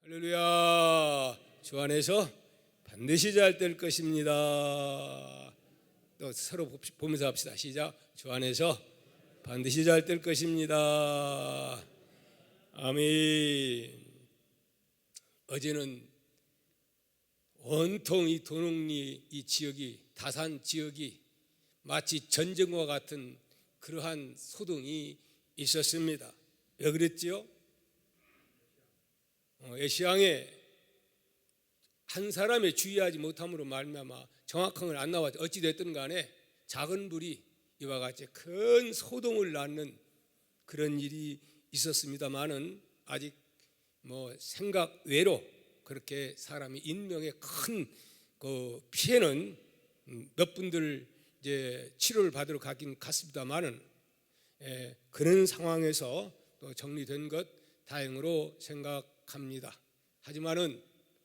할렐루야. 주 안에서 반드시 잘 될 것입니다. 또 서로 보면서 합시다. 시작. 주 안에서 반드시 잘 될 것입니다. 아멘. 어제는 온통 이 도농리 이 지역이, 다산 지역이 마치 전쟁과 같은 그러한 소동이 있었습니다. 왜 그랬지요? 애시양에 한 사람의 주의하지 못함으로 말미암아 정확한 건 안 나왔죠. 어찌 됐든 간에 작은 불이 이와 같이 큰 소동을 낳는 그런 일이 있었습니다만은 아직 생각 외로 그렇게 사람이 인명의 큰 그 피해는 몇 분들 이제 치료를 받으러 가긴 갔습니다만은 그런 상황에서 또 정리된 것 다행으로 생각합니다. 하지만은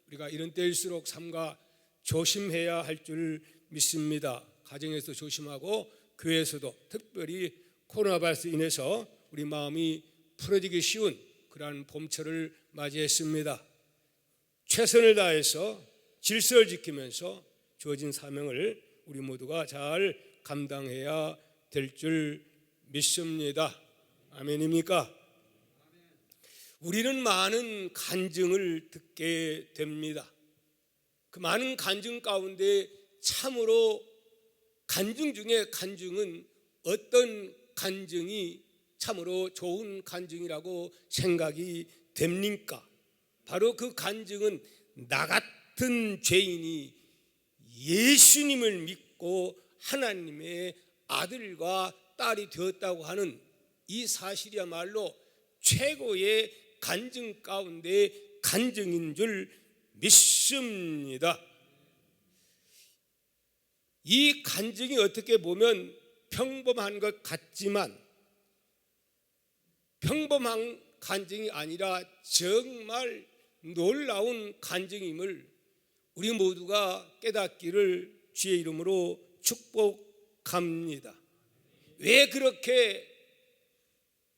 우리가 이런 때일수록 삼가 조심해야 할 줄 믿습니다. 가정에서 조심하고 교회에서도 특별히 코로나 바이러스로 인해서 우리 마음이 풀어지기 쉬운 그러한 봄철을 맞이했습니다. 최선을 다해서 질서를 지키면서 주어진 사명을 우리 모두가 잘 감당해야 될 줄 믿습니다. 아멘입니까? 우리는 많은 간증을 듣게 됩니다. 그 많은 간증 가운데 참으로 간증 중에 간증은 어떤 간증이 참으로 좋은 간증이라고 생각이 됩니까? 바로 그 간증은 나 같은 죄인이 예수님을 믿고 하나님의 아들과 딸이 되었다고 하는 이 사실이야말로 최고의 간증 가운데 간증인 줄 믿습니다. 이 간증이 어떻게 보면 평범한 것 같지만 평범한 간증이 아니라 정말 놀라운 간증임을 우리 모두가 깨닫기를 주의 이름으로 축복합니다. 왜 그렇게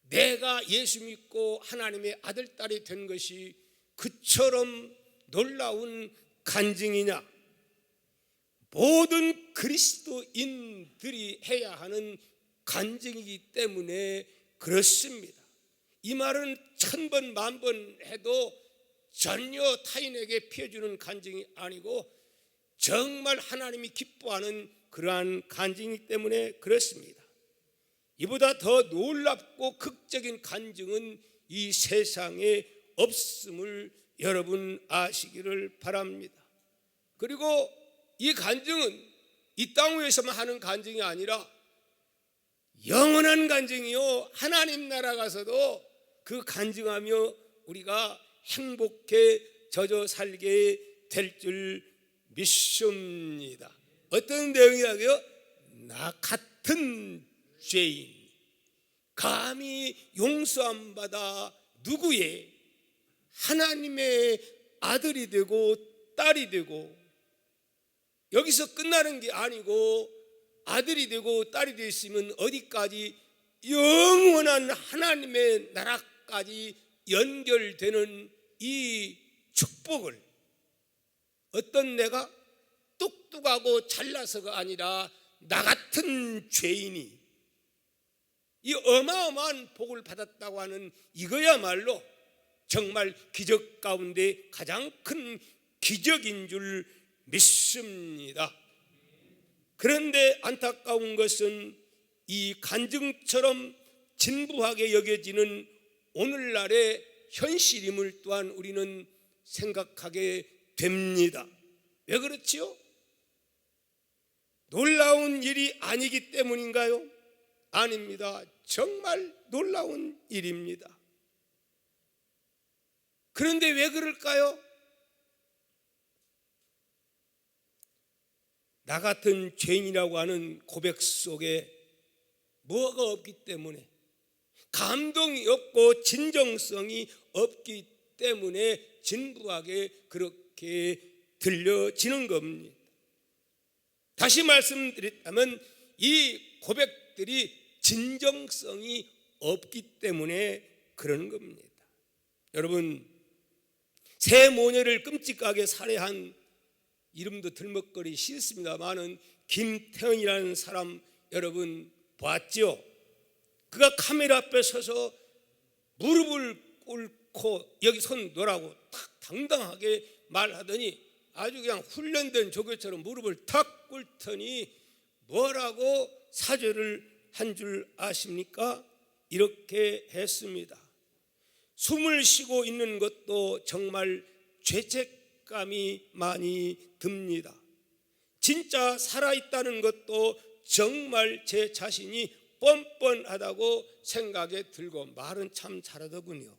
내가 예수 믿고 하나님의 아들, 딸이 된 것이 그처럼 놀라운 간증이냐? 모든 그리스도인들이 해야 하는 간증이기 때문에 그렇습니다. 이 말은 1000번, 10,000번 해도 전혀 타인에게 피해주는 간증이 아니고 정말 하나님이 기뻐하는 그러한 간증이기 때문에 그렇습니다. 이보다 더 놀랍고 극적인 간증은 이 세상에 없음을 여러분 아시기를 바랍니다. 그리고 이 간증은 이 땅 위에서만 하는 간증이 아니라 영원한 간증이요, 하나님 나라 가서도 그 간증하며 우리가 행복해져 살게 될 줄 믿습니다. 어떤 내용이라고요? 나 같은 죄인 감히 용서 안 받아 누구의 하나님의 아들이 되고 딸이 되고, 여기서 끝나는 게 아니고 아들이 되고 딸이 되었으면 어디까지 영원한 하나님의 나라까지 연결되는 이 축복을 어떤 내가 똑똑하고 잘나서가 아니라 나 같은 죄인이 이 어마어마한 복을 받았다고 하는 이거야말로 정말 기적 가운데 가장 큰 기적인 줄 믿습니다. 그런데 안타까운 것은 이 간증처럼 진부하게 여겨지는 오늘날의 현실임을 또한 우리는 생각하게 됩니다. 왜 그렇지요? 놀라운 일이 아니기 때문인가요? 아닙니다. 정말 놀라운 일입니다. 그런데 왜 그럴까요? 나 같은 죄인이라고 하는 고백 속에 뭐가 없기 때문에, 감동이 없고 진정성이 없기 때문에 진부하게 그렇게 들려지는 겁니다. 다시 말씀드렸다면 이 고백들이 진정성이 없기 때문에 그런 겁니다. 여러분, 새 모녀를 끔찍하게 살해한, 이름도 들먹거리 싫습니다만은 김태현이라는 사람 여러분 봤죠? 그가 카메라 앞에 서서 무릎을 꿇고 여기 손 놓으라고 탁 당당하게 말하더니 아주 그냥 훈련된 조교처럼 무릎을 탁 꿇더니 뭐라고 사죄를 한 줄 아십니까? 이렇게 했습니다. 숨을 쉬고 있는 것도 정말 죄책감이 많이 듭니다. 진짜 살아있다는 것도 정말 제 자신이 뻔뻔하다고 생각이 들고, 말은 참 잘하더군요.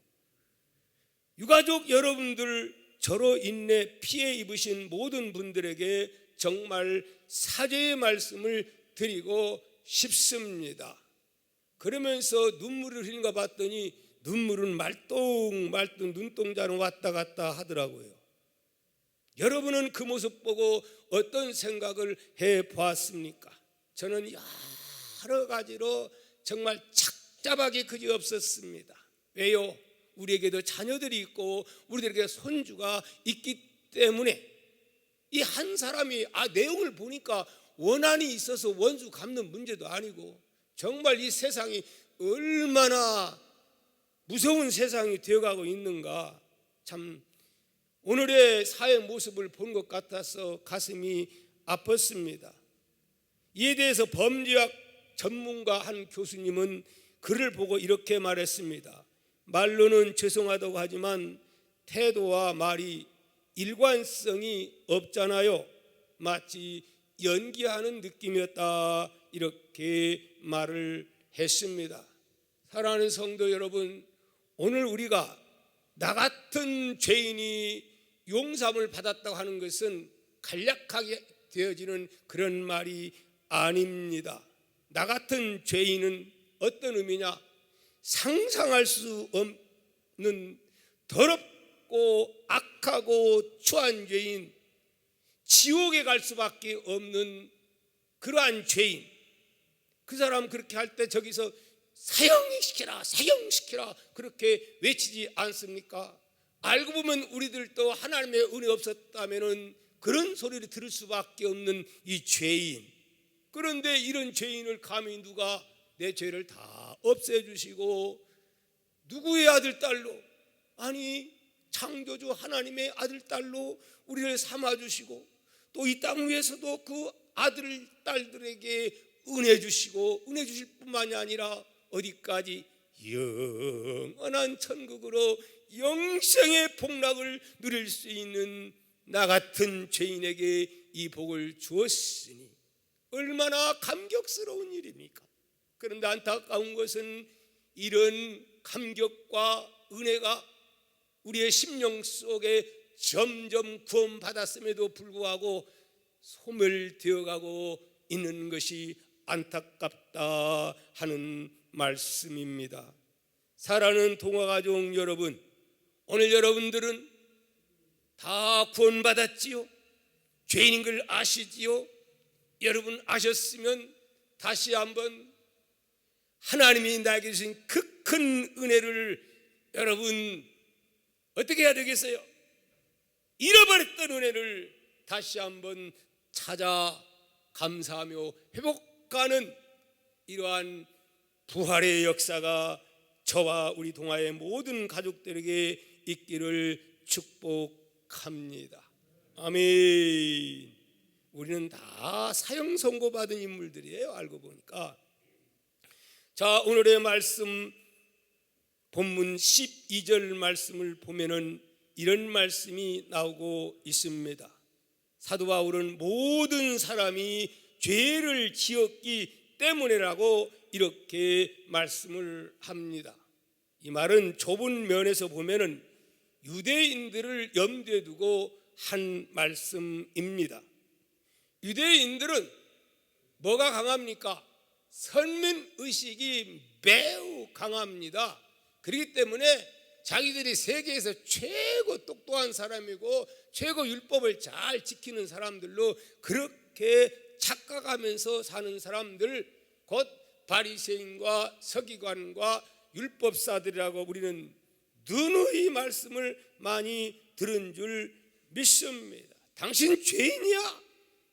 유가족 여러분들, 저로 인해 피해 입으신 모든 분들에게 정말 사죄의 말씀을 드리고 싶습니다. 그러면서 눈물을 흘린 거 봤더니 눈물은 말똥말똥 눈동자로 왔다 갔다 하더라고요. 여러분은 그 모습 보고 어떤 생각을 해보았습니까? 저는 여러 가지로 정말 착잡하게 그지없었습니다. 왜요? 우리에게도 자녀들이 있고 우리들에게 손주가 있기 때문에 이 한 사람이 내용을 보니까 원한이 있어서 원수 갚는 문제도 아니고, 정말 이 세상이 얼마나 무서운 세상이 되어가고 있는가, 참 오늘의 사회 모습을 본 것 같아서 가슴이 아팠습니다. 이에 대해서 범죄학 전문가 한 교수님은 글을 보고 이렇게 말했습니다. 말로는 죄송하다고 하지만 태도와 말이 일관성이 없잖아요. 마치 연기하는 느낌이었다, 이렇게 말을 했습니다. 사랑하는 성도 여러분, 오늘 우리가 나 같은 죄인이 용서함을 받았다고 하는 것은 간략하게 되어지는 그런 말이 아닙니다. 나 같은 죄인은 어떤 의미냐? 상상할 수 없는 더럽고 악하고 추한 죄인, 지옥에 갈 수밖에 없는 그러한 죄인. 그 사람 그렇게 할 때 저기서 사형시켜라 사형시켜라 그렇게 외치지 않습니까? 알고 보면 우리들도 하나님의 은혜 없었다면 그런 소리를 들을 수밖에 없는 이 죄인. 그런데 이런 죄인을 감히 누가 내 죄를 다 없애주시고 누구의 아들 딸로, 아니 창조주 하나님의 아들 딸로 우리를 삼아주시고 또 이 땅 위에서도 그 아들 딸들에게 은혜 주시고 은혜 주실 뿐만이 아니라 어디까지? 영원한 천국으로 영생의 복락을 누릴 수 있는 나 같은 죄인에게 이 복을 주었으니 얼마나 감격스러운 일입니까? 그런데 안타까운 것은 이런 감격과 은혜가 우리의 심령 속에 점점 구원받았음에도 불구하고 소멸되어가고 있는 것이 안타깝다 하는 말씀입니다. 사랑하는 동화가족 여러분, 오늘 여러분들은 다 구원받았지요? 죄인인 걸 아시지요? 여러분 아셨으면 다시 한번 하나님이 나에게 주신 그 큰 은혜를 여러분 어떻게 해야 되겠어요? 잃어버렸던 은혜를 다시 한번 찾아 감사하며 회복하는 이러한 부활의 역사가 저와 우리 동아의 모든 가족들에게 있기를 축복합니다. 아멘. 우리는 다 사형 선고받은 인물들이에요, 알고 보니까. 자, 오늘의 말씀 본문 12절 말씀을 보면은 이런 말씀이 나오고 있습니다. 사도 바울은 모든 사람이 죄를 지었기 때문이라고 이렇게 말씀을 합니다. 이 말은 좁은 면에서 보면은 유대인들을 염두에 두고 한 말씀입니다. 유대인들은 뭐가 강합니까? 선민의식이 매우 강합니다. 그렇기 때문에 자기들이 세계에서 최고 똑똑한 사람이고 최고 율법을 잘 지키는 사람들로 그렇게 착각하면서 사는 사람들, 곧 바리새인과 서기관과 율법사들이라고 우리는 누누이 말씀을 많이 들은 줄 믿습니다. 당신 죄인이야?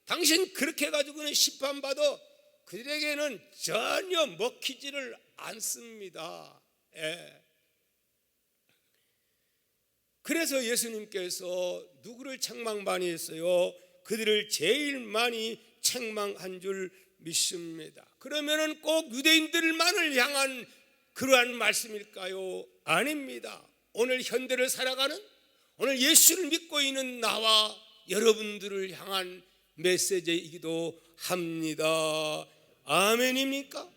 당신 그렇게 해가지고는 심판받아? 그들에게는 전혀 먹히지를 않습니다. 예. 그래서 예수님께서 누구를 책망 많이 했어요? 그들을 제일 많이 책망한 줄 믿습니다. 그러면은 꼭 유대인들만을 향한 그러한 말씀일까요? 아닙니다. 오늘 현대를 살아가는, 오늘 예수를 믿고 있는 나와 여러분들을 향한 메시지이기도 합니다. 아멘입니까?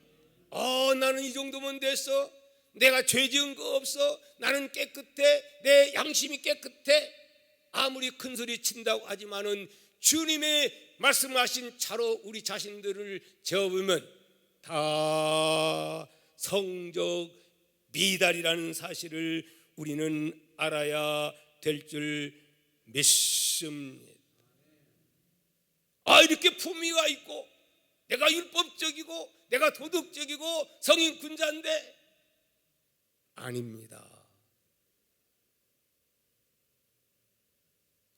나는 이 정도면 됐어. 내가 죄 지은 거 없어. 나는 깨끗해. 내 양심이 깨끗해. 아무리 큰 소리 친다고 하지만은 주님의 말씀하신 차로 우리 자신들을 재어보면 다 성적 미달이라는 사실을 우리는 알아야 될 줄 믿습니다. 이렇게 품위가 있고 내가 율법적이고 내가 도덕적이고 성인군자인데 아닙니다.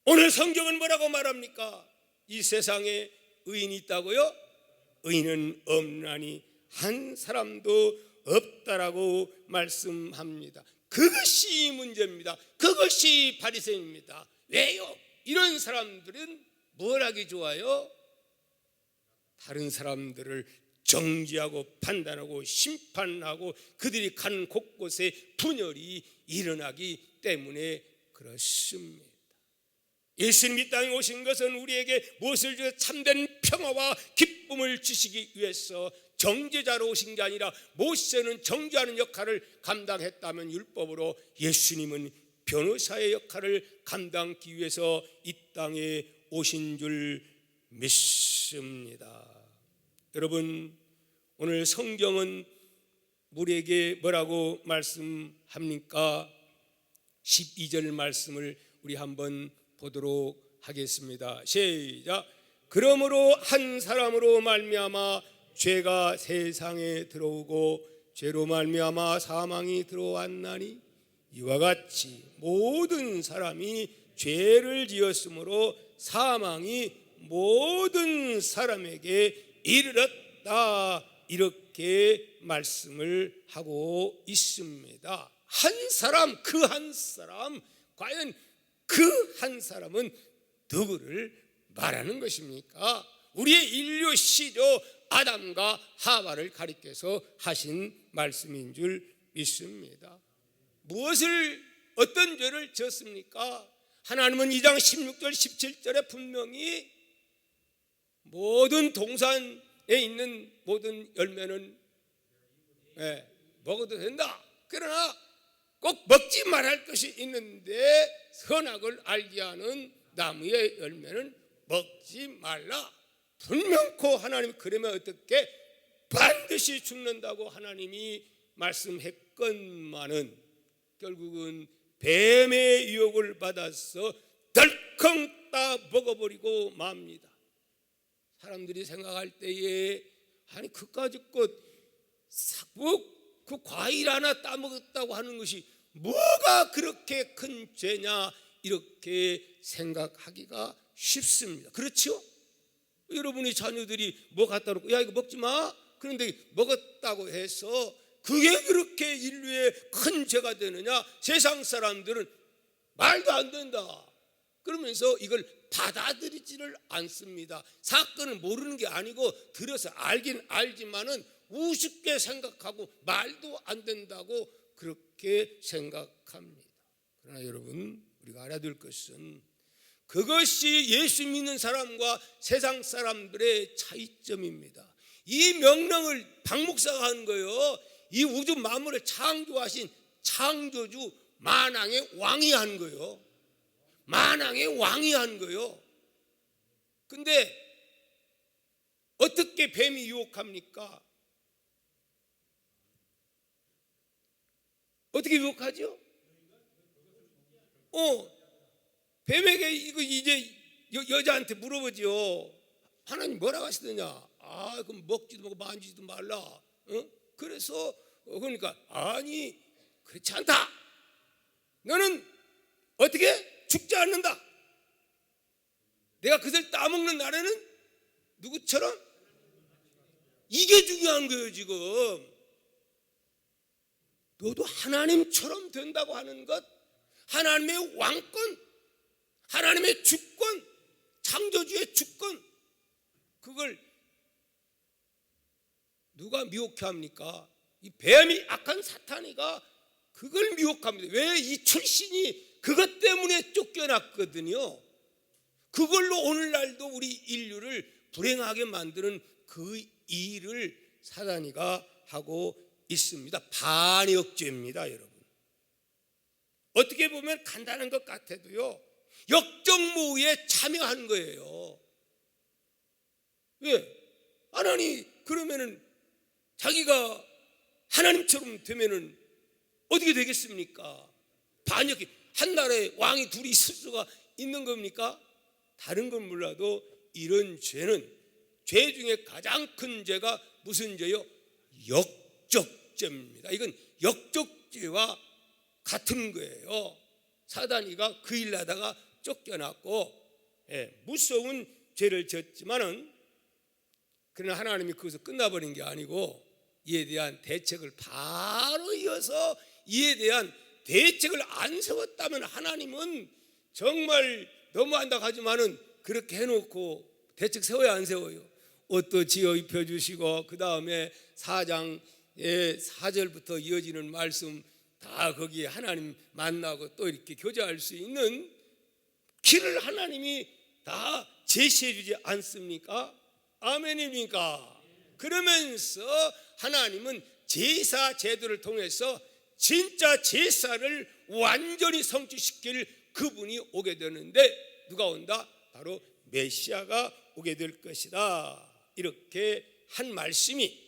오늘 성경은 뭐라고 말합니까? 이 세상에 의인이 있다고요? 의인은 없나니 한 사람도 없다라고 말씀합니다. 그것이 문제입니다. 그것이 바리새인입니다. 왜요? 이런 사람들은 뭘 하기 좋아요? 다른 사람들을 정죄하고 판단하고 심판하고 그들이 가는 곳곳에 분열이 일어나기 때문에 그렇습니다. 예수님 이 땅에 오신 것은 우리에게 무엇을 주어 참된 평화와 기쁨을 주시기 위해서 정죄자로 오신 게 아니라 모세는 정죄하는 역할을 감당했다면 율법으로 예수님은 변호사의 역할을 감당하기 위해서 이 땅에 오신 줄 믿습니다. 여러분, 오늘 성경은 우리에게 뭐라고 말씀합니까? 12절 말씀을 우리 한번 보도록 하겠습니다. 시작. 그러므로 한 사람으로 말미암아 죄가 세상에 들어오고 죄로 말미암아 사망이 들어왔나니 이와 같이 모든 사람이 죄를 지었으므로 사망이 모든 사람에게 이르렀다, 이렇게 말씀을 하고 있습니다. 한 사람, 그 한 사람, 과연 그 한 사람은 누구를 말하는 것입니까? 우리의 인류 시조 아담과 하와를 가리켜서 하신 말씀인 줄 믿습니다. 무엇을, 어떤 죄를 지었습니까? 하나님은 2장 16절 17절에 분명히 모든 동산에 있는 모든 열매는 먹어도 된다. 그러나 꼭 먹지 말할 것이 있는데 선악을 알게 하는 나무의 열매는 먹지 말라. 분명코 하나님, 그러면 어떻게? 반드시 죽는다고 하나님이 말씀했건만은 결국은 뱀의 유혹을 받아서 덜컹 따 먹어버리고 맙니다. 사람들이 생각할 때에 아니 그까짓 그 과일 하나 따먹었다고 하는 것이 뭐가 그렇게 큰 죄냐, 이렇게 생각하기가 쉽습니다. 그렇죠? 여러분이 자녀들이 뭐 갖다 놓고 야 이거 먹지 마, 그런데 먹었다고 해서 그게 그렇게 인류의 큰 죄가 되느냐? 세상 사람들은 말도 안 된다 그러면서 이걸 받아들이지를 않습니다. 사건을 모르는 게 아니고 들어서 알긴 알지만은 우습게 생각하고 말도 안 된다고 그렇게 생각합니다. 그러나 여러분, 우리가 알아야 될 것은 그것이 예수 믿는 사람과 세상 사람들의 차이점입니다. 이 명령을 박 목사가 한 거예요. 이 우주 만물을 창조하신 창조주 만왕의 왕이 한 거예요. 만왕의 왕이 한 거예요. 근데 어떻게 뱀이 유혹합니까? 어떻게 유혹하죠? 뱀에게 이거 이제 여자한테 물어보죠. 하나님 뭐라고 하시더냐? 그럼 먹지도 말고 만지지도 말라. 그래서 그러니까 아니 그렇지 않다. 너는 어떻게 죽지 않는다. 내가 그들 따먹는 날에는 누구처럼? 이게 중요한 거예요. 지금 너도 하나님처럼 된다고 하는 것, 하나님의 왕권, 하나님의 주권, 창조주의 주권, 그걸 누가 미혹해 합니까? 이 뱀이 악한 사탄이가 그걸 미혹합니다. 왜? 이 출신이 그것 때문에 쫓겨났거든요. 그걸로 오늘날도 우리 인류를 불행하게 만드는 그 일을 사단이가 하고 있습니다. 반역죄입니다, 여러분. 어떻게 보면 간단한 것 같아도요, 역적무의에 참여한 거예요. 왜? 하나님 그러면은 자기가 하나님처럼 되면은 어떻게 되겠습니까? 반역이 한 나라에 왕이 둘이 있을 수가 있는 겁니까? 다른 건 몰라도 이런 죄는 죄 중에 가장 큰 죄가 무슨 죄요? 역적죄입니다. 이건 역적죄와 같은 거예요. 사단이가 그 일 하다가 쫓겨났고, 무서운 죄를 졌지만은, 그러나 하나님이 거기서 끝나버린 게 아니고 이에 대한 대책을 바로 이어서 이에 대한 대책을 안 세웠다면 하나님은 정말 너무한다 하지만은 그렇게 해놓고 대책 세워야 안 세워요? 옷도 지어 입혀주시고 그 다음에 4장의 4절부터 이어지는 말씀 다 거기에 하나님 만나고 또 이렇게 교제할 수 있는 길을 하나님이 다 제시해 주지 않습니까? 아멘입니까? 그러면서 하나님은 제사 제도를 통해서 진짜 제사를 완전히 성취시킬 그분이 오게 되는데 누가 온다? 바로 메시아가 오게 될 것이다. 이렇게 한 말씀이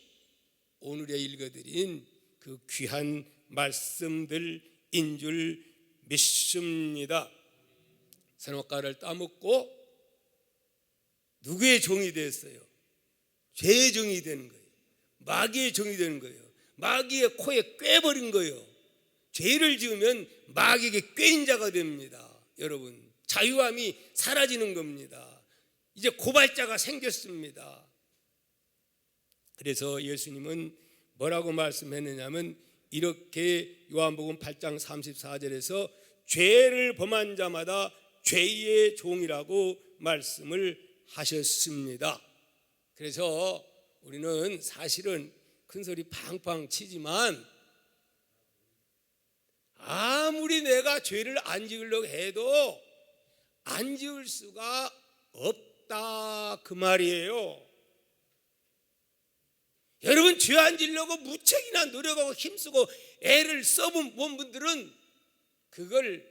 오늘에 읽어드린 그 귀한 말씀들인 줄 믿습니다. 선악과를 따먹고 누구의 종이 됐어요? 죄의 종이 되는 거예요. 마귀의 종이 되는 거예요. 마귀의 코에 꿰버린 거예요. 죄를 지으면 마귀에게 꿰인 자가 됩니다. 여러분, 자유함이 사라지는 겁니다. 이제 고발자가 생겼습니다. 그래서 예수님은 뭐라고 말씀했느냐면 이렇게 요한복음 8장 34절에서 죄를 범한 자마다 죄의 종이라고 말씀을 하셨습니다. 그래서 우리는 사실은 큰소리 팡팡 치지만 아무리 내가 죄를 안 지으려고 해도 안 지을 수가 없다 그 말이에요. 여러분, 죄 안 지으려고 무척이나 노력하고 힘쓰고 애를 써본 분들은 그걸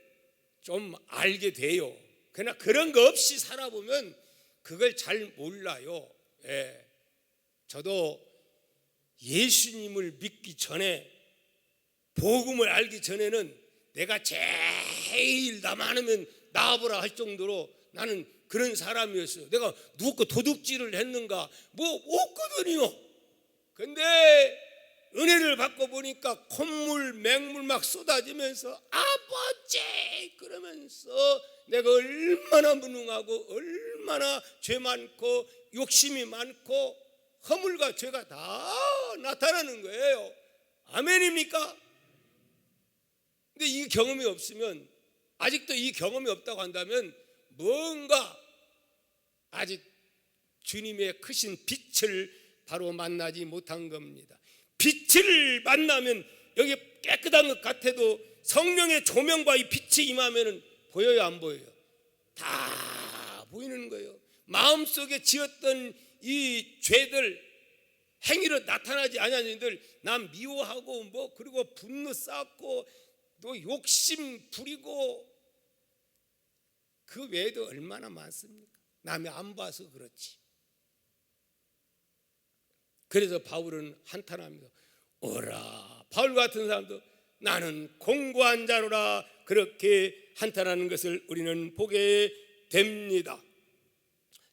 좀 알게 돼요. 그러나 그런 거 없이 살아보면 그걸 잘 몰라요. 저도 예수님을 믿기 전에, 복음을 알기 전에는 내가 제일 나 많으면 나와보라 할 정도로 나는 그런 사람이었어요. 내가 누구 거 도둑질을 했는가? 뭐 없거든요. 근데 은혜를 받고 보니까 콧물 맹물 막 쏟아지면서 아버지 그러면서 내가 얼마나 무능하고 얼마나 죄 많고 욕심이 많고 허물과 죄가 다 나타나는 거예요. 아멘입니까? 근데 이 경험이 없으면, 아직도 이 경험이 없다고 한다면 뭔가 아직 주님의 크신 빛을 바로 만나지 못한 겁니다. 빛을 만나면 여기 깨끗한 것 같아도 성령의 조명과 이 빛이 임하면 보여요, 안 보여요? 다 보이는 거예요. 마음속에 지었던 이 죄들, 행위로 나타나지 않은 일들, 남 미워하고 뭐 그리고 분노 쌓고 또 욕심 부리고 그 외에도 얼마나 많습니까? 남이 안 봐서 그렇지. 그래서 바울은 한탄합니다. 오라, 바울 같은 사람도 나는 공고한 자로라 그렇게 한탄하는 것을 우리는 보게 됩니다.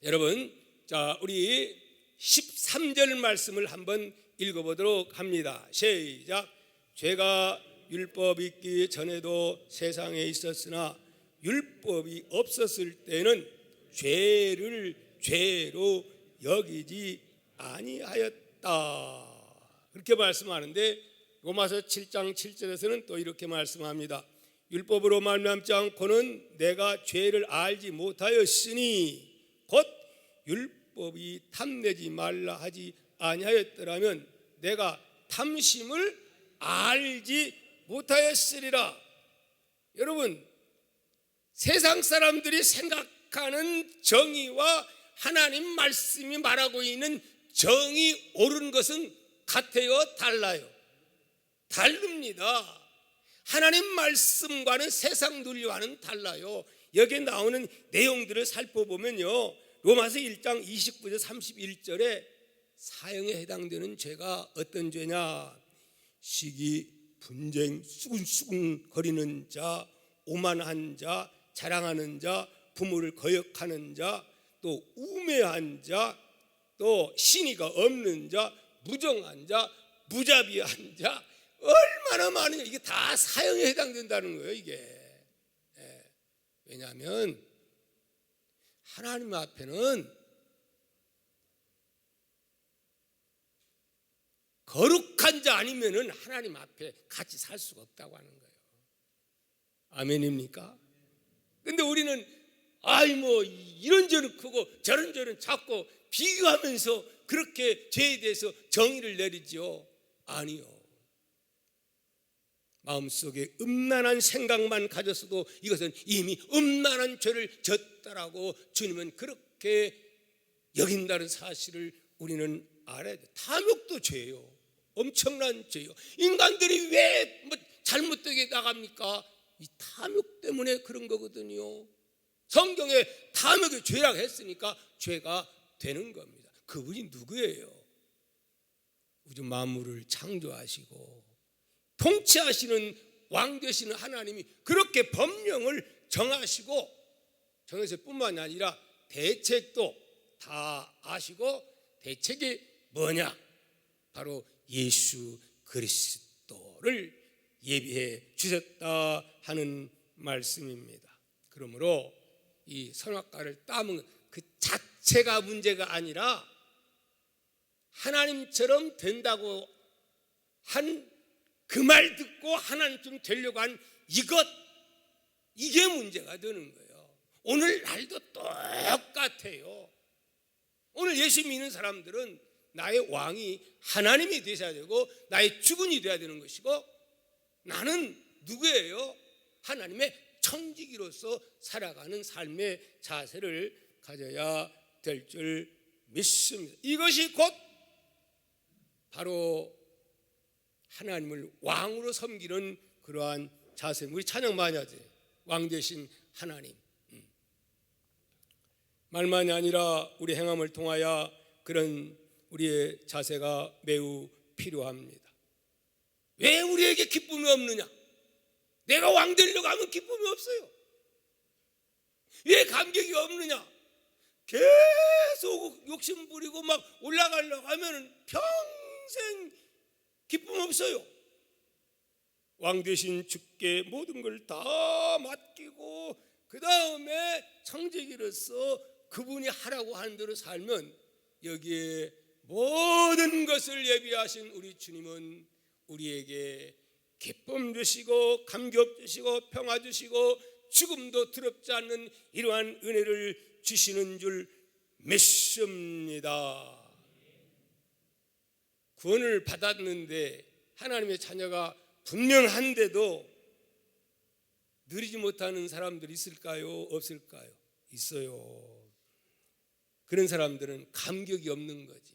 여러분, 자, 우리 13절 말씀을 한번 읽어보도록 합니다. 시작. 죄가 율법 있기 전에도 세상에 있었으나 율법이 없었을 때는 죄를 죄로 여기지 아니하였다. 그렇게 말씀하는데 로마서 7장 7절에서는 또 이렇게 말씀합니다. 율법으로 말미암지 않고는 내가 죄를 알지 못하였으니 곧 율법이 탐내지 말라 하지 아니하였더라면 내가 탐심을 알지 못하였으리라. 여러분, 세상 사람들이 생각하는 정의와 하나님 말씀이 말하고 있는 정의 옳은 것은 같아요, 달라요? 다릅니다. 하나님 말씀과는 세상 논리와는 달라요. 여기에 나오는 내용들을 살펴보면요, 로마서 1장 29절 31절에 사형에 해당되는 죄가 어떤 죄냐? 시기, 분쟁, 수군수군 거리는 자, 오만한 자, 자랑하는 자, 부모를 거역하는 자, 또 우매한 자, 또 신의가 없는 자, 무정한 자, 무자비한 자, 얼마나 많으냐. 이게 다 사형에 해당된다는 거예요, 이게. 왜냐하면 하나님 앞에는 거룩한 자 아니면은 하나님 앞에 같이 살 수가 없다고 하는 거예요. 아멘입니까? 근데 우리는 이런 죄는 크고 저런 죄는 작고 비교하면서 그렇게 죄에 대해서 정의를 내리죠. 아니요. 마음속에 음란한 생각만 가졌어도 이것은 이미 음란한 죄를 졌다라고 주님은 그렇게 여긴다는 사실을 우리는 알아야 돼요. 탐욕도 죄예요. 엄청난 죄예요. 인간들이 왜 잘못되게 나갑니까? 이 탐욕 때문에 그런 거거든요. 성경에 탐욕이 죄라고 했으니까 죄가 되는 겁니다. 그분이 누구예요? 우주 만물을 창조하시고 통치하시는 왕 되시는 하나님이 그렇게 법령을 정하실 뿐만 아니라 대책도 다 아시고, 대책이 뭐냐? 바로 예수 그리스도를 예비해 주셨다 하는 말씀입니다. 그러므로 이 선악과를 따먹는 그 자체가 문제가 아니라 하나님처럼 된다고 한 그 말 듣고 하나님처럼 되려고 한 이게 문제가 되는 거예요. 오늘 날도 똑같아요. 오늘 예수 믿는 사람들은 나의 왕이 하나님이 되셔야 되고 나의 주군이 되어야 되는 것이고, 나는 누구예요? 하나님의 청지기로서 살아가는 삶의 자세를 가져야 될 줄 믿습니다. 이것이 곧 바로 하나님을 왕으로 섬기는 그러한 자세. 우리 찬양 많이 하지. 왕 되신 하나님. 말만이 아니라 우리 행함을 통하여 그런 우리의 자세가 매우 필요합니다. 왜 우리에게 기쁨이 없느냐? 내가 왕 되려고 하면 기쁨이 없어요. 왜 감격이 없느냐? 계속 욕심 부리고 막 올라가려고 하면 평생 기쁨 없어요. 왕 되신 주께 모든 걸 다 맡기고 그 다음에 청지기로서 그분이 하라고 하는 대로 살면 여기에 모든 것을 예비하신 우리 주님은 우리에게 기쁨 주시고 감격 주시고 평화 주시고 죽음도 두렵지 않는 이러한 은혜를 주시는 줄 믿습니다. 구원을 받았는데 하나님의 자녀가 분명한데도 누리지 못하는 사람들이 있을까요? 없을까요? 있어요. 그런 사람들은 감격이 없는 거지.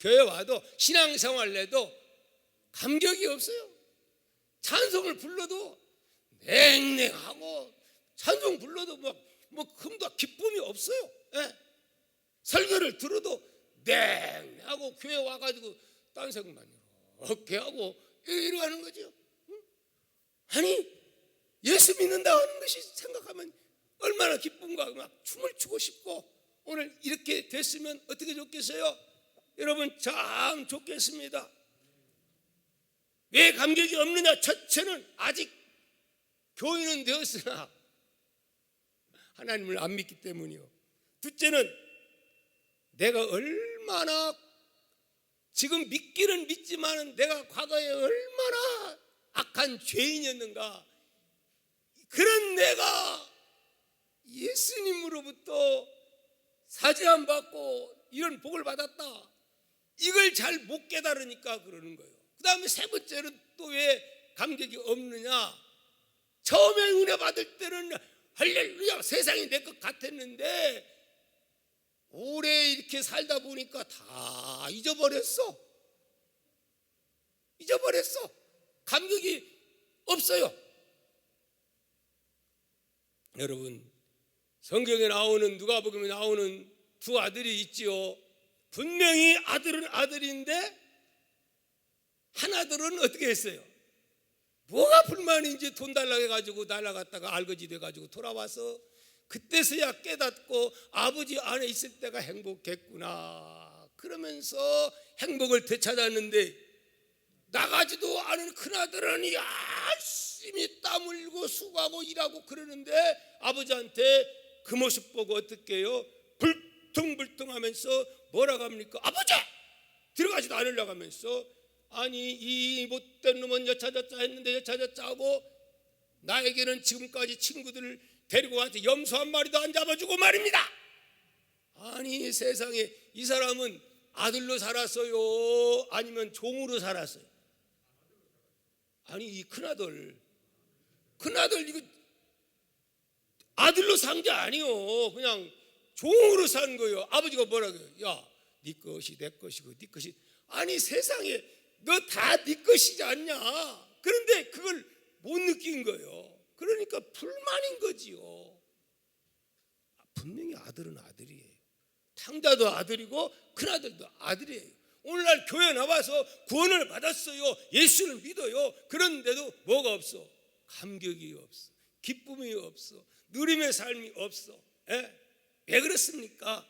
교회 와도 신앙생활 해도 감격이 없어요. 찬송을 불러도 냉랭하고 찬송 불러도 금도 기쁨이 없어요. 예? 설교를 들어도 냉랭하고 교회 와가지고 딴생만 이렇게 하고 이러하는 거죠. 아니 예수 믿는다 하는 것이 생각하면 얼마나 기쁨과 막 춤을 추고 싶고, 오늘 이렇게 됐으면 어떻게 좋겠어요? 여러분 참 좋겠습니다. 왜 감격이 없느냐? 첫째는 아직 교인은 되었으나 하나님을 안 믿기 때문이요. 둘째는 내가 얼마나 지금 믿기는 믿지만 내가 과거에 얼마나 악한 죄인이었는가. 그런 내가 예수님으로부터 사죄 안 받고 이런 복을 받았다. 이걸 잘 못 깨달으니까 그러는 거예요. 그 다음에 세 번째로 또 왜 감격이 없느냐. 처음에 은혜 받을 때는 할렐루야 세상이 내 것 같았는데 오래 이렇게 살다 보니까 다 잊어버렸어. 감격이 없어요. 여러분, 성경에 나오는 누가복음에 나오는 두 아들이 있지요. 분명히 아들은 아들인데 한 아들은 어떻게 했어요? 뭐가 불만인지 돈 달라고 해가지고 날아갔다가 알거지 돼가지고 돌아와서 그때서야 깨닫고 아버지 안에 있을 때가 행복했구나 그러면서 행복을 되찾았는데, 나가지도 않은 큰아들은 열심히 땀 흘리고 수고하고 일하고 그러는데 아버지한테 그 모습 보고 어떻게 해요? 불퉁불퉁하면서 뭐라고 합니까? 아버지! 들어가지도 않으려고 하면서, 아니 이 못된 놈은 여차저차 했는데 여차저차 하고 나에게는 지금까지 친구들을 데리고 와서 염소 한 마리도 안 잡아주고 말입니다. 아니 세상에, 이 사람은 아들로 살았어요? 아니면 종으로 살았어요? 아니 이 큰아들 이거 아들로 산 게 아니요, 그냥 종으로 산 거예요. 아버지가 뭐라고 해요? 야, 네 것이 내 것이고 네 것이, 아니 세상에 너 다 네 것이지 않냐. 그런데 그걸 못 느낀 거예요. 그러니까 불만인 거지요. 분명히 아들은 아들이에요. 탕자도 아들이고 큰아들도 아들이에요. 오늘날 교회 나와서 구원을 받았어요, 예수를 믿어요. 그런데도 뭐가 없어? 감격이 없어, 기쁨이 없어, 누림의 삶이 없어. 왜 그렇습니까?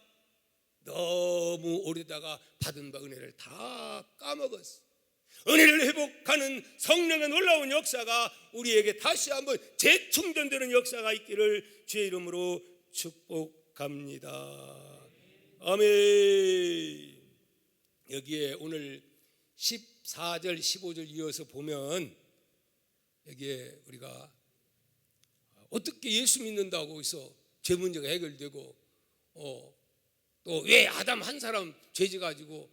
너무 오래다가 받은 바 은혜를 다 까먹었어. 은혜를 회복하는 성령의 놀라운 역사가 우리에게 다시 한번 재충전되는 역사가 있기를 주의 이름으로 축복합니다. 아멘. 여기에 오늘 14절 15절 이어서 보면 여기에 우리가 어떻게 예수 믿는다고 해서 죄 문제가 해결되고 또 왜 아담 한 사람 죄지 가지고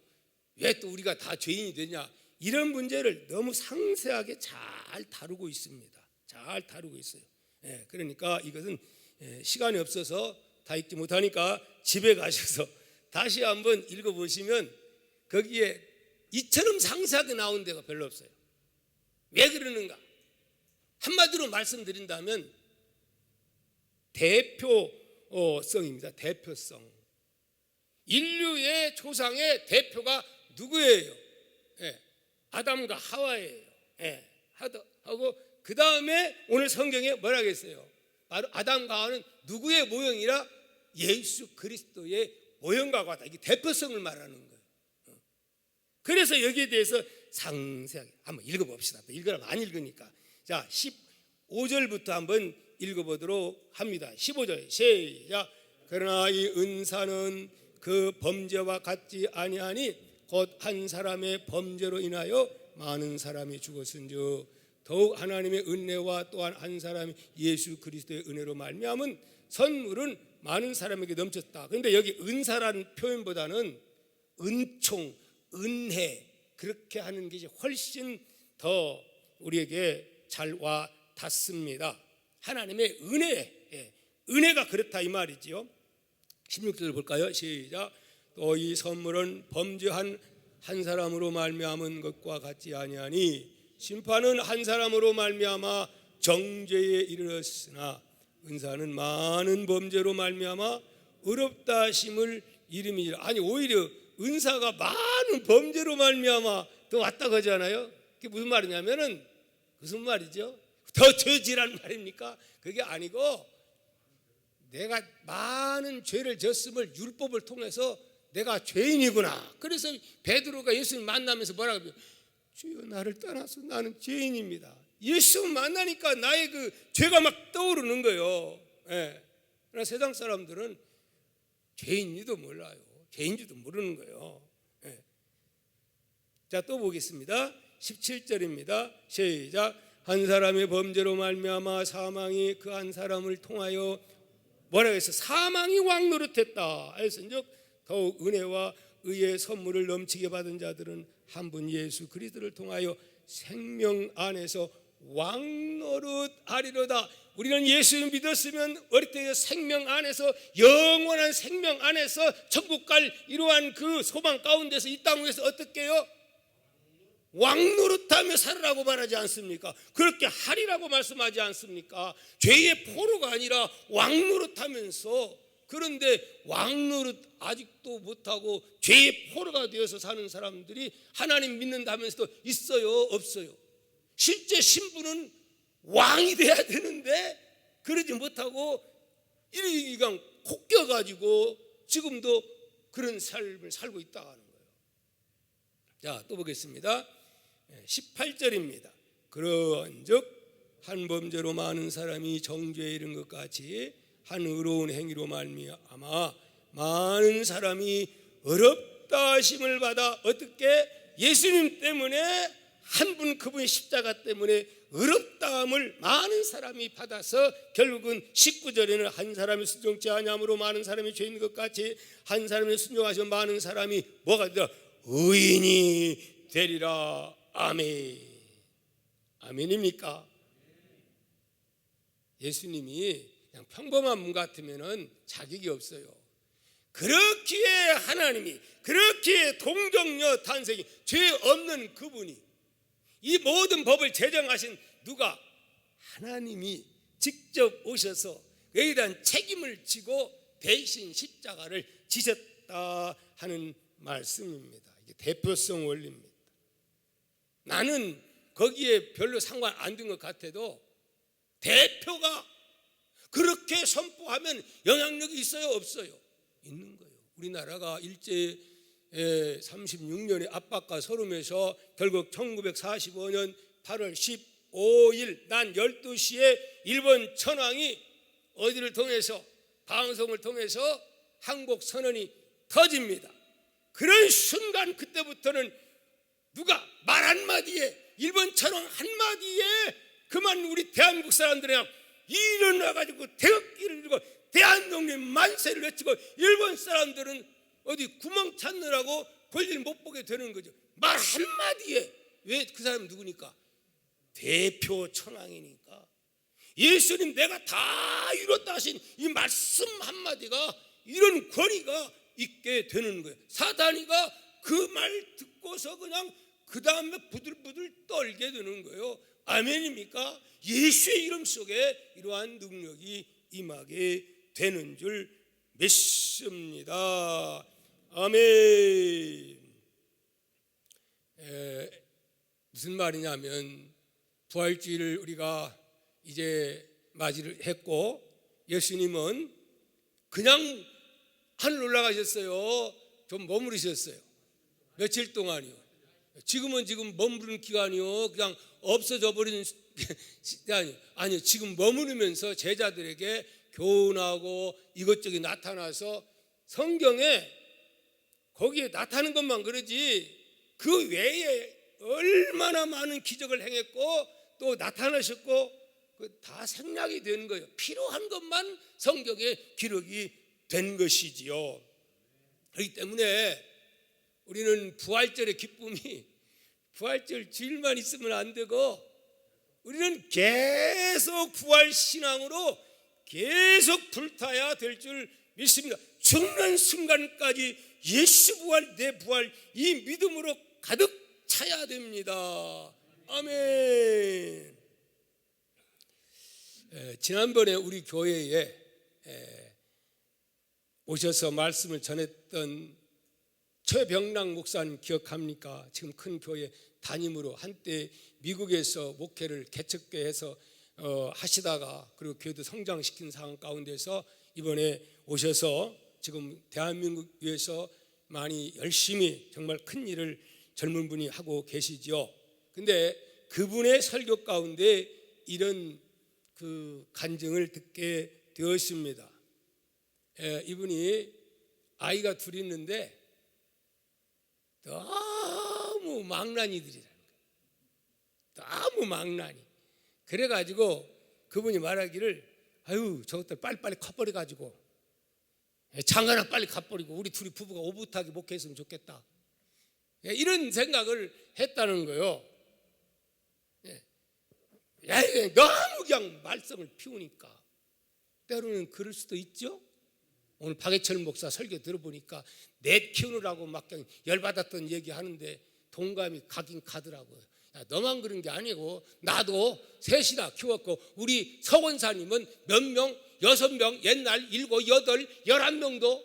왜 또 우리가 다 죄인이 되냐, 이런 문제를 너무 상세하게 잘 다루고 있습니다. 잘 다루고 있어요. 그러니까 이것은 시간이 없어서 다 읽지 못하니까 집에 가셔서 다시 한번 읽어보시면 거기에 이처럼 상세하게 나온 데가 별로 없어요. 왜 그러는가? 한마디로 말씀드린다면 대표성입니다. 대표성. 인류의 조상의 대표가 누구예요? 아담과 하와예요. 하고 그 다음에 오늘 성경에 뭐라고 했어요? 바로 아담과 하와는 누구의 모형이라? 예수 그리스도의 모형과 같다. 이게 대표성을 말하는 거예요. 그래서 여기에 대해서 상세하게 한번 읽어봅시다. 읽으라면 안 읽으니까. 자, 15절부터 한번 읽어보도록 합니다. 15절 시작. 그러나 이 은사는 그 범죄와 같지 아니하니 곧 한 사람의 범죄로 인하여 많은 사람이 죽었은즉 더욱 하나님의 은혜와 또한 한 사람이 예수 그리스도의 은혜로 말미암은 선물은 많은 사람에게 넘쳤다. 그런데 여기 은사라는 표현보다는 은총, 은혜, 그렇게 하는 것이 훨씬 더 우리에게 잘 와 닿습니다. 하나님의 은혜, 은혜가 그렇다 이 말이지요. 16절 볼까요? 시작. 또 이 선물은 범죄한 한 사람으로 말미암은 것과 같지 아니하니 심판은 한 사람으로 말미암아 정죄에 이르렀으나 은사는 많은 범죄로 말미암아 의롭다 하심을 이름이니라. 아니 오히려 은사가 많은 범죄로 말미암아 더 왔다고 하잖아요. 그게 무슨 말이냐면은 무슨 말이죠? 더 죄지란 말입니까? 그게 아니고 내가 많은 죄를 졌음을 율법을 통해서 내가 죄인이구나. 그래서 베드로가 예수님 만나면서 뭐라고 해요? 주여 나를 떠나서 나는 죄인입니다. 예수 만나니까 나의 그 죄가 막 떠오르는 거예요. 그러나 세상 사람들은 죄인지도 몰라요. 죄인지도 모르는 거예요. 예. 자, 또 보겠습니다. 17절입니다. 시작. 한 사람의 범죄로 말미암아 사망이 그 한 사람을 통하여 뭐라고 해서 사망이 왕노릇했다. 그래서즉 더욱 은혜와 의의 선물을 넘치게 받은 자들은 한 분 예수 그리스도를 통하여 생명 안에서 왕노릇하리로다. 우리는 예수를 믿었으면 어릴 때 생명 안에서, 영원한 생명 안에서 천국 갈 이러한 그 소망 가운데서 이 땅 위에서 어떻게 해요? 왕노릇하며 살으라고 말하지 않습니까? 그렇게 하리라고 말씀하지 않습니까? 죄의 포로가 아니라 왕노릇하면서. 그런데 왕노릇 아직도 못하고 죄의 포로가 되어서 사는 사람들이 하나님 믿는다면서도 있어요, 없어요? 실제 신분은 왕이 돼야 되는데 그러지 못하고 일기강 콕겨가지고 지금도 그런 삶을 살고 있다는 거예요. 자, 또 보겠습니다. 18절입니다. 그런즉 한 범죄로 많은 사람이 정죄에 이른 것 같이 한 의로운 행위로 말미암아 많은 사람이 어렵다 하심을 받아 어떻게? 예수님 때문에, 한 분 그분의 십자가 때문에 어렵다함을 많은 사람이 받아서 결국은 19절에는 한 사람이 순종치 아니함으로 많은 사람이 죄인 것 같이 한 사람이 순종하셔 많은 사람이 뭐가 되리라? 의인이 되리라. 아멘. 아멘입니까? 예수님이 그냥 평범한 분 같으면 자격이 없어요. 그렇기에 하나님이, 그렇기에 동정녀 탄생이, 죄 없는 그분이 이 모든 법을 제정하신 누가? 하나님이 직접 오셔서 여기에 대한 책임을 지고 대신 십자가를 지셨다 하는 말씀입니다. 이게 대표성 원리입니다. 나는 거기에 별로 상관 안 든 것 같아도 대표가 그렇게 선포하면 영향력이 있어요, 없어요? 있는 거예요. 우리나라가 일제 36년의 압박과 서름에서 결국 1945년 8월 15일 난 12시에 일본 천황이 어디를 통해서, 방송을 통해서 한국 선언이 터집니다. 그런 순간 그때부터는 누가 말 한마디에, 일본 천황 한마디에 그만 우리 대한민국 사람들이 그냥 일어나가지고 태극기를 들고 대한독립 만세를 외치고 일본 사람들은 어디 구멍 찾느라고 볼일 못 보게 되는 거죠. 말 한마디에. 왜? 그 사람은 누구니까? 대표 천황이니까. 예수님 내가 다 이뤘다 하신 이 말씀 한마디가 이런 권위가 있게 되는 거예요. 사단이가 그 말 듣고서 그냥 그 다음에 부들부들 떨게 되는 거예요. 아멘입니까? 예수의 이름 속에 이러한 능력이 임하게 되는 줄 믿습니다. 아멘. 무슨 말이냐면 부활주의를 우리가 이제 맞이를 했고 예수님은 그냥 하늘 올라가셨어요. 좀 머무르셨어요. 며칠 동안이요. 지금은 지금 머무르는 기간이요. 그냥 없어져 버리는 시간이 아니요. 지금 머무르면서 제자들에게 교훈하고 이것저것 나타나서 성경에 거기에 나타나는 것만 그러지 그 외에 얼마나 많은 기적을 행했고 또 나타나셨고 다 생략이 되는 거예요. 필요한 것만 성경에 기록이 된 것이지요. 그렇기 때문에 우리는 부활절의 기쁨이 부활절 주일만 있으면 안 되고 우리는 계속 부활신앙으로 계속 불타야 될 줄 믿습니다. 죽는 순간까지 예수 부활, 내 부활 이 믿음으로 가득 차야 됩니다. 아멘. 지난번에 우리 교회에 오셔서 말씀을 전했던 최병락 목사님 기억합니까? 지금 큰 교회 담임으로 한때 미국에서 목회를 개척교회 해서 하시다가 그리고 교회도 성장시킨 상황 가운데서 이번에 오셔서 지금 대한민국 위해서 많이 열심히 정말 큰 일을 젊은 분이 하고 계시죠. 근데 그분의 설교 가운데 이런 그 간증을 듣게 되었습니다. 이분이 아이가 둘 있는데 너무 망나니들이라는 거예요. 너무 망나니. 그래가지고 그분이 말하기를 아유 저것들 빨리빨리 커버려가지고 장가나 빨리 가버리고 우리 둘이 부부가 오붓하게 목회했으면 좋겠다. 이런 생각을 했다는 거예요. 너무 그냥 말썽을 피우니까 때로는 그럴 수도 있죠. 오늘 박예철 목사 설교 들어보니까 넷 키우느라고 막 그냥 열받았던 얘기 하는데 동감이 가긴 가더라고요. 야, 너만 그런 게 아니고 나도 셋이나 키웠고 우리 서원사님은 몇 명? 6명, 옛날 7, 8, 11명도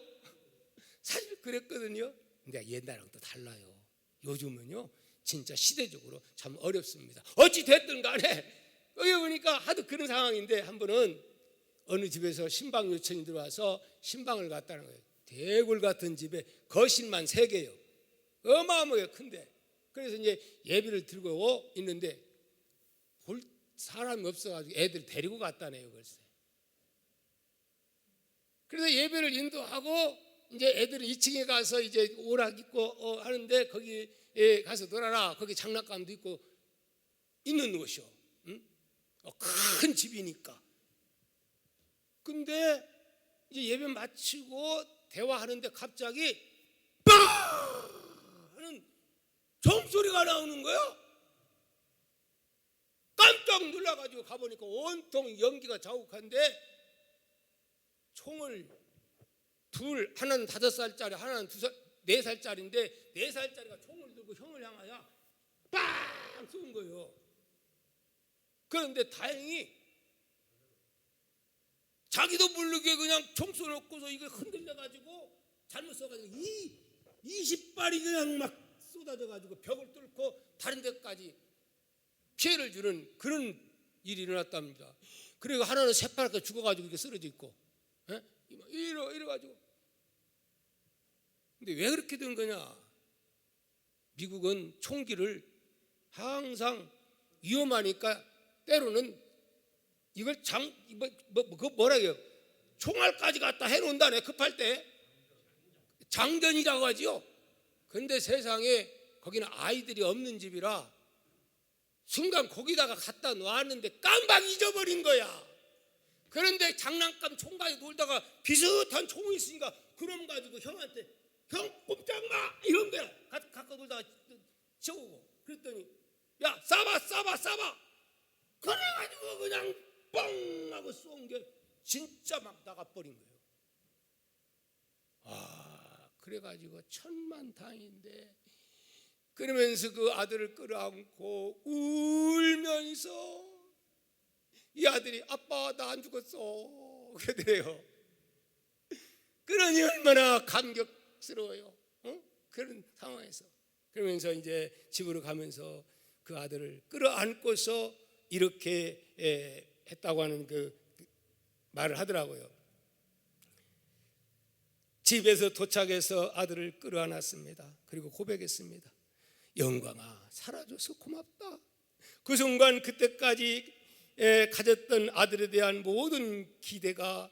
사실 그랬거든요. 근데 옛날하고 또 달라요. 요즘은요 진짜 시대적으로 참 어렵습니다. 어찌 됐든 간에 여기 보니까 하도 그런 상황인데 한 번은 어느 집에서 신방 요청이 들어와서 신방을 갔다는 거예요. 대굴 같은 집에 거실만 3개요. 어마어마하게 큰데 그래서 이제 예비를 들고 있는데 볼 사람이 없어가지고 애들 데리고 갔다네요. 글쎄. 그래서 예배를 인도하고 이제 애들은 2층에 가서 이제 오락 있고 하는데 거기에 가서 놀아라. 거기 장난감도 있고 있는 곳이요. 응? 큰 집이니까. 근데 이제 예배 마치고 대화하는데 갑자기 빵 하는 종소리가 나오는 거예요. 깜짝 놀라가지고 가보니까 온통 연기가 자욱한데 총을 하나는 5살짜리 하나는 4살짜리인데 4살짜리가 총을 들고 형을 향하여 빵 쏜 거예요. 그런데 다행히 자기도 모르게 그냥 총 쏘놓고서 이거 흔들려가지고 잘못 쏘가지고 20발이 그냥 막 쏟아져가지고 벽을 뚫고 다른 데까지 피해를 주는 그런 일이 일어났답니다. 그리고 하나는 새파랗게 죽어가지고 이렇게 쓰러져 있고 이래가지고. 근데 왜 그렇게 된 거냐? 미국은 총기를 항상 위험하니까 때로는 이걸 뭐라 해요? 총알까지 갖다 해놓는다네. 급할 때 장전이라고 하지요. 근데 세상에 거기는 아이들이 없는 집이라 순간 거기다가 갖다 놨는데 깜빡 잊어버린 거야. 그런데 장난감 총까지 놀다가 비슷한 총이 있으니까 그럼 가지고 형한테 형 꼼짝 마 이런 거야. 갖고 놀다가 치우고 그랬더니 야 쏴봐 그래가지고 그냥 뻥 하고 쏜 게 진짜 막 나가버린 거예요. 그래가지고 천만다행인데 그러면서 그 아들을 끌어안고 울면서 이 아들이 아빠 나 안 죽었어 그러더래요. 그러니 얼마나 감격스러워요. 그런 상황에서. 그러면서 이제 집으로 가면서 그 아들을 끌어안고서 이렇게 했다고 하는 그 말을 하더라고요. 집에서 도착해서 아들을 끌어안았습니다. 그리고 고백했습니다. 영광아 살아줘서 고맙다. 그 순간 그때까지 가졌던 아들에 대한 모든 기대가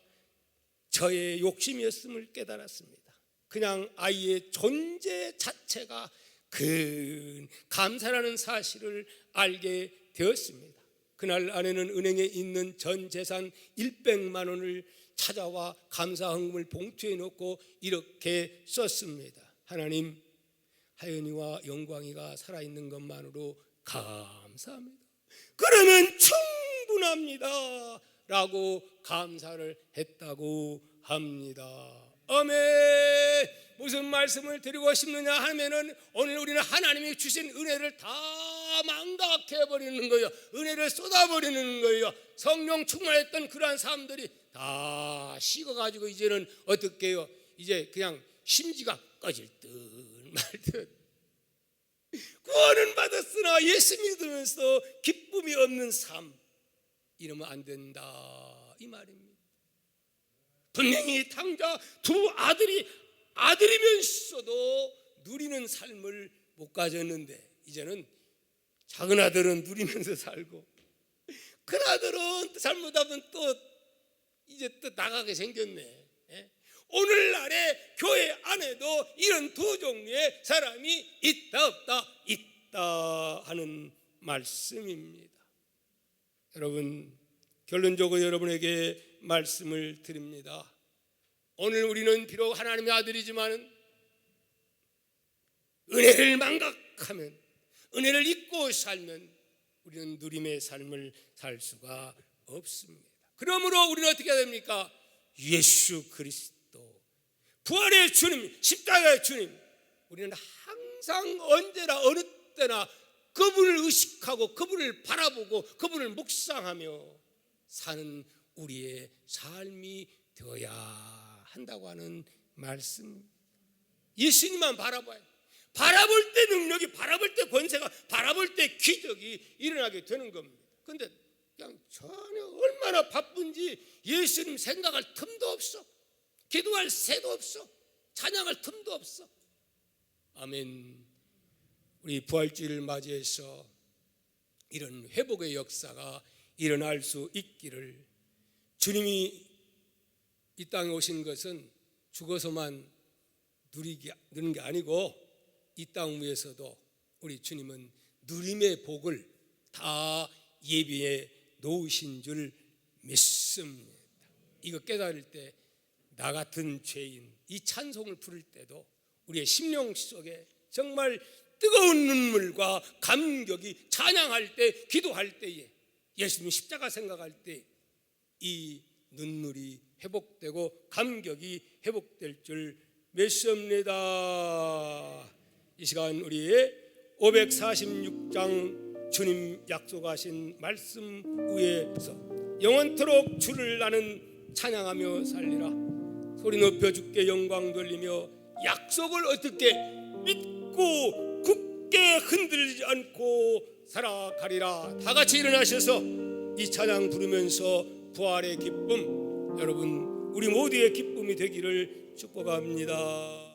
저의 욕심이었음을 깨달았습니다. 그냥 아이의 존재 자체가 큰 감사라는 사실을 알게 되었습니다. 그날 아내는 은행에 있는 전 재산 100만 원을 찾아와 감사 헌금을 봉투에 넣고 이렇게 썼습니다. 하나님, 하연이와 영광이가 살아있는 것만으로 감사합니다. 그러면 충분합니다 라고 감사를 했다고 합니다. 아멘. 무슨 말씀을 드리고 싶느냐 하면은 오늘 우리는 하나님이 주신 은혜를 다 망각해버리는 거예요. 은혜를 쏟아버리는 거예요. 성령 충만했던 그러한 사람들이 다 식어가지고 이제는 어떻게 해요? 이제 그냥 심지가 꺼질 듯 말듯. 구원은 받았으나 예수 믿으면서 기쁨이 없는 삶, 이러면 안 된다 이 말입니다. 분명히 당자 두 아들이면서도 누리는 삶을 못 가졌는데 이제는 작은 아들은 누리면서 살고 큰 아들은 잘못하면 또 이제 또 나가게 생겼네. 오늘날의 교회 안에도 이런 두 종류의 사람이 있다 없다? 있다 하는 말씀입니다. 여러분, 결론적으로 여러분에게 말씀을 드립니다. 오늘 우리는 비록 하나님의 아들이지만 은혜를 망각하면, 은혜를 잊고 살면 우리는 누림의 삶을 살 수가 없습니다. 그러므로 우리는 어떻게 해야 됩니까? 예수 그리스도, 부활의 주님, 십자가의 주님, 우리는 항상 언제나 어느 때나 그분을 의식하고 그분을 바라보고 그분을 묵상하며 사는 우리의 삶이 되어야 한다고 하는 말씀. 예수님만 바라봐요. 바라볼 때 능력이, 바라볼 때 권세가, 바라볼 때 기적이 일어나게 되는 겁니다. 그런데 그냥 전혀 얼마나 바쁜지 예수님 생각할 틈도 없어. 기도할 새도 없어. 찬양할 틈도 없어. 아멘. 우리 부활주의를 맞이해서 이런 회복의 역사가 일어날 수 있기를. 주님이 이 땅에 오신 것은 죽어서만 누리는 게 아니고 이 땅 위에서도 우리 주님은 누림의 복을 다 예비해 놓으신 줄 믿습니다. 이거 깨달을 때 나 같은 죄인 이 찬송을 부를 때도 우리의 심령 속에 정말 뜨거운 눈물과 감격이, 찬양할 때, 기도할 때에, 예수님 십자가 생각할 때 이 눈물이 회복되고 감격이 회복될 줄 믿습니다. 이 시간 우리의 546장 주님 약속하신 말씀 위에서 영원토록 주를 나는 찬양하며 살리라. 소리 높여 주께 영광 돌리며 약속을 어떻게 믿고 굳게 흔들리지 않고 살아가리라. 다 같이 일어나셔서 이 찬양 부르면서 부활의 기쁨, 여러분 우리 모두의 기쁨이 되기를 축복합니다.